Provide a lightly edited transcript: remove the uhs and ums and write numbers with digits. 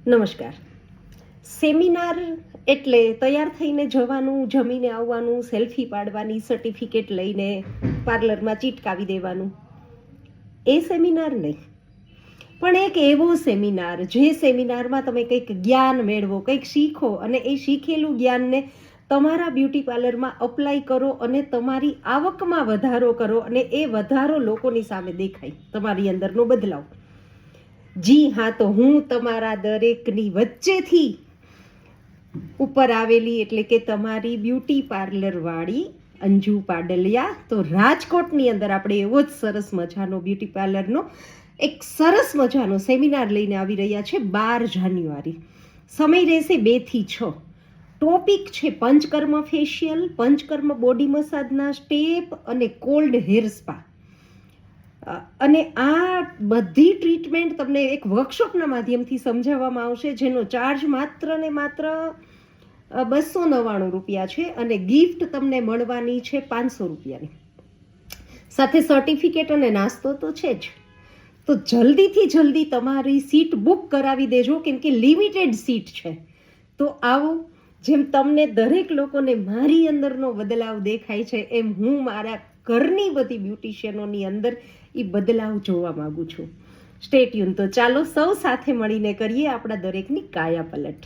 નમસ્કાર. સેમિનાર એટલે તૈયાર થઈને જવાનું, જમીને આવવાનું, સેલ્ફી પાડવાની, સર્ટિફિકેટ લઈને પાર્લરમાં ચીટકાવી દેવાનું, એ સેમિનાર નહીં. પણ એક એવો સેમિનાર જે સેમિનારમાં તમે કંઈક જ્ઞાન મેળવો, કંઈક શીખો અને એ શીખેલું જ્ઞાનને તમારા બ્યુટી પાર્લરમાં અપ્લાય કરો અને તમારી આવકમાં વધારો કરો અને એ વધારો લોકોની સામે દેખાય, તમારી અંદરનો બદલાવ. જી હા, તો હું તમારા દરેકની વચ્ચેથી ઉપર આવેલી એટલે કે તમારી બ્યુટી પાર્લર વાળી અંજુ પાડલિયા. તો રાજકોટની અંદર આપણે એવો જ સરસ મજાનો બ્યુટી પાર્લરનો એક સરસ મજાનો સેમિનાર લઈને આવી રહ્યા છે 12 જાન્યુઆરી. સમય રહેશે 2 થી 6. ટોપિક છે પંચકર્મ ફેશિયલ, પંચકર્મ બોડી મસાજના સ્ટેપ અને કોલ્ડ હેર સ્પા. અને આ બધી ટ્રીટમેન્ટ તમને એક વર્કશોપના માધ્યમથી સમજાવવામાં આવશે, જેનો ચાર્જ માત્ર ને માત્ર 299 રૂપિયા છે અને ગિફ્ટ તમને મળવાની છે 500 રૂપિયાની. સાથે સર્ટિફિકેટ અને નાસ્તો તો છે જ. તો જલ્દીથી જલ્દી તમારી સીટ બુક કરાવી દેજો, કેમ કે લિમિટેડ સીટ છે. તો આવો, જેમ તમને દરેક લોકોને મારી અંદરનો બદલાવ દેખાય છે, એમ હું મારા ઘરની બધી બ્યુટિશિયનોની અંદર એ બદલાવ જોવા માંગુ છું. Stay tune. તો ચાલો સૌ સાથે મળીને કરીએ આપણા દરેકની કાયા પલટ.